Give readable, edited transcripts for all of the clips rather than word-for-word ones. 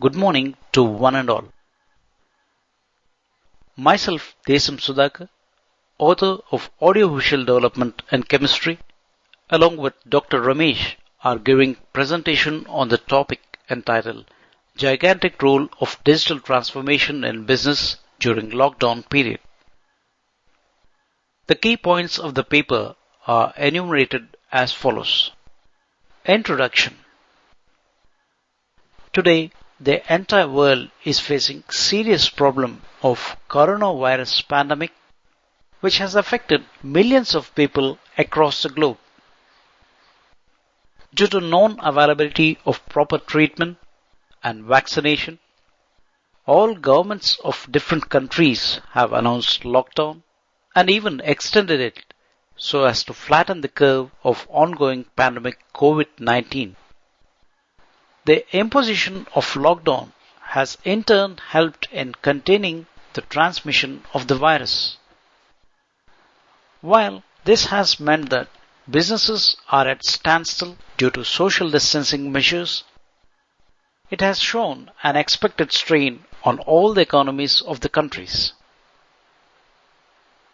Good morning to one and all. Myself, Desam Sudhakar, author of Audiovisual Development and Chemistry, along with Dr. Ramesh, are giving presentation on the topic entitled Gigantic Role of Digital Transformation in Business During Lockdown Period. The key points of the paper are enumerated as follows. Introduction. Today, the entire world is facing serious problem of coronavirus pandemic, which has affected millions of people across the globe. Due to non-availability of proper treatment and vaccination, all governments of different countries have announced lockdown and even extended it so as to flatten the curve of ongoing pandemic COVID-19. The imposition of lockdown has in turn helped in containing the transmission of the virus. While this has meant that businesses are at standstill due to social distancing measures, it has shown an expected strain on all the economies of the countries.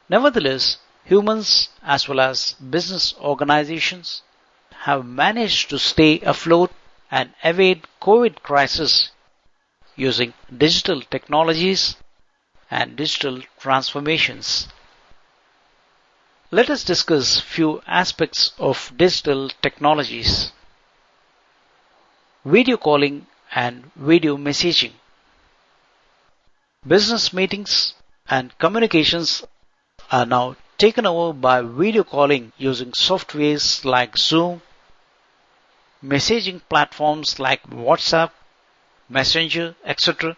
Nevertheless, humans as well as business organizations have managed to stay afloat and evade COVID crisis using digital technologies and digital transformations. Let us discuss few aspects of digital technologies. Video calling and video messaging. Business meetings and communications are now taken over by video calling using softwares like Zoom, messaging platforms like WhatsApp, Messenger, etc.,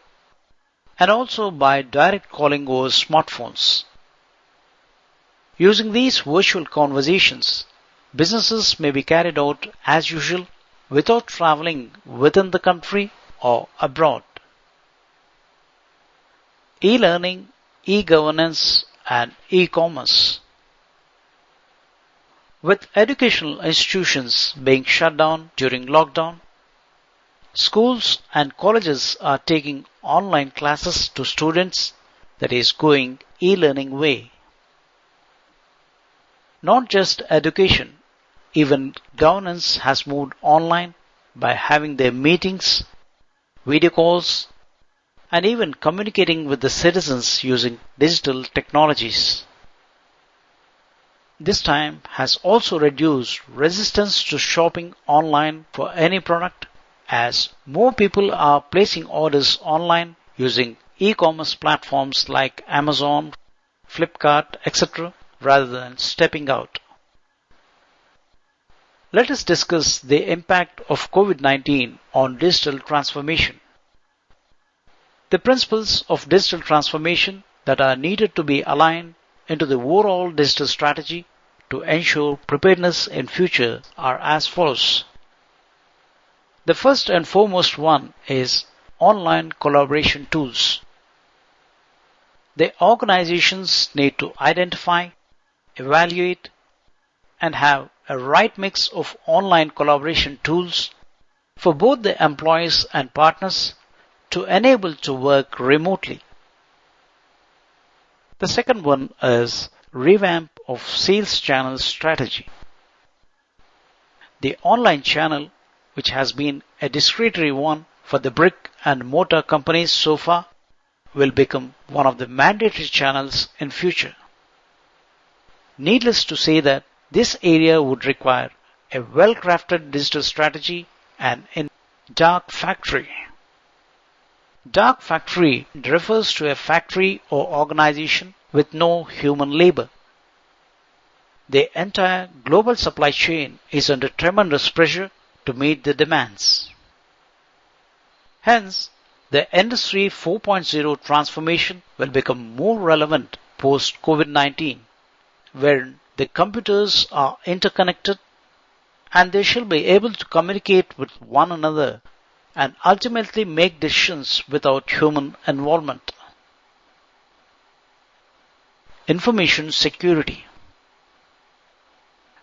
and also by direct calling over smartphones. Using these virtual conversations, businesses may be carried out as usual without traveling within the country or abroad. E-learning, e-governance, and e-commerce. With educational institutions being shut down during lockdown, schools and colleges are taking online classes to students, that is going e-learning way. Not just education, even governance has moved online by having their meetings, video calls, and even communicating with the citizens using digital technologies. This time has also reduced resistance to shopping online for any product, as more people are placing orders online using e-commerce platforms like Amazon, Flipkart, etc., rather than stepping out. Let us discuss the impact of COVID-19 on digital transformation. The principles of digital transformation that are needed to be aligned into the overall digital strategy to ensure preparedness in future are as follows. The first and foremost one is online collaboration tools. The organizations need to identify, evaluate, and have a right mix of online collaboration tools for both the employees and partners to enable to work remotely. The second one is revamp of sales channel strategy. The online channel, which has been a discretionary one for the brick and mortar companies so far, will become one of the mandatory channels in future. Needless to say that this area would require a well-crafted digital strategy and in dark factory. Dark factory refers to a factory or organization with no human labor. The entire global supply chain is under tremendous pressure to meet the demands. Hence, the Industry 4.0 transformation will become more relevant post-COVID-19, where the computers are interconnected and they shall be able to communicate with one another and ultimately make decisions without human involvement. Information security.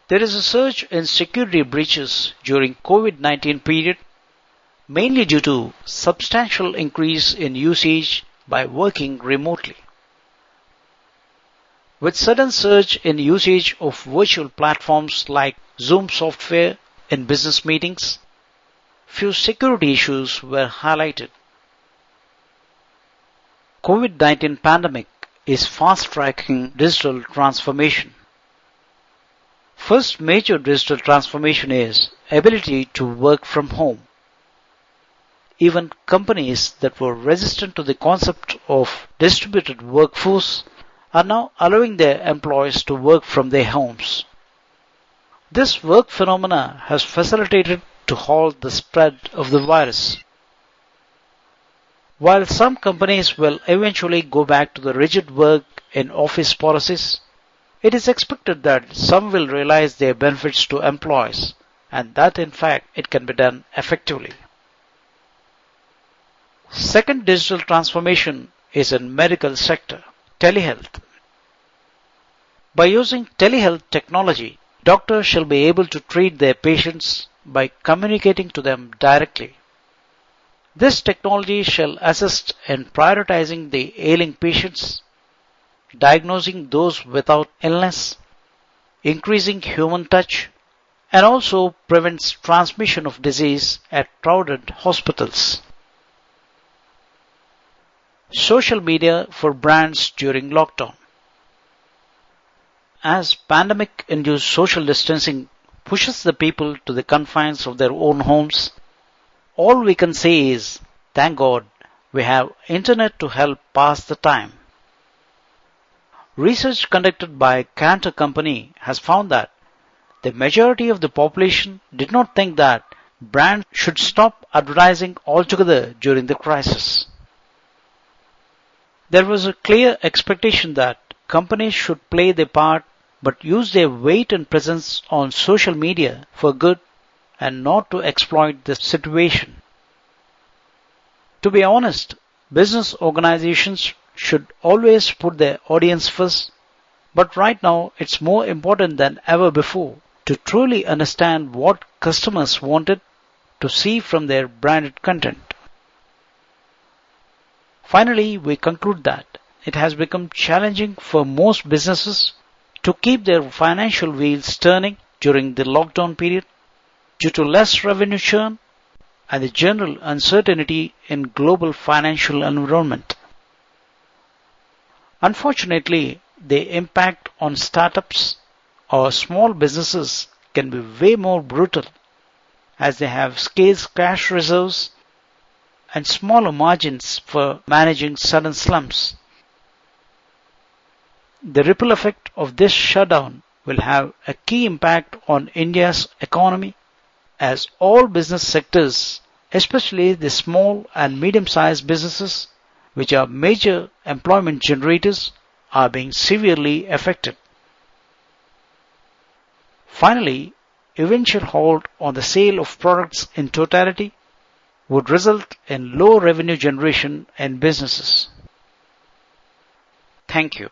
There is a surge in security breaches during COVID-19 period mainly due to substantial increase in usage by working remotely. With sudden surge in usage of virtual platforms like Zoom software in business meetings, few security issues were highlighted. COVID-19 pandemic is fast-tracking digital transformation. First major digital transformation is ability to work from home. Even companies that were resistant to the concept of distributed workforce are now allowing their employees to work from their homes. This work phenomena has facilitated to halt the spread of the virus. While some companies will eventually go back to the rigid work in office policies, it is expected that some will realize their benefits to employees and that in fact it can be done effectively. Second digital transformation is in medical sector, telehealth. By using telehealth technology, doctors shall be able to treat their patients by communicating to them directly. This technology shall assist in prioritizing the ailing patients, diagnosing those without illness, increasing human touch, and also prevents transmission of disease at crowded hospitals. Social media for brands during lockdown. As pandemic-induced social distancing pushes the people to the confines of their own homes, all we can say is, thank God, we have internet to help pass the time. Research conducted by Cantor Company has found that the majority of the population did not think that brands should stop advertising altogether during the crisis. There was a clear expectation that companies should play their part but use their weight and presence on social media for good and not to exploit the situation. To be honest, business organizations should always put their audience first, but right now it's more important than ever before to truly understand what customers wanted to see from their branded content. Finally, we conclude that it has become challenging for most businesses to keep their financial wheels turning during the lockdown period due to less revenue churn and the general uncertainty in global financial environment. Unfortunately, the impact on startups or small businesses can be way more brutal as they have scarce cash reserves and smaller margins for managing sudden slumps. The ripple effect of this shutdown will have a key impact on India's economy as all business sectors, especially the small and medium-sized businesses, which are major employment generators, are being severely affected. Finally, eventual halt on the sale of products in totality would result in low revenue generation in businesses. Thank you.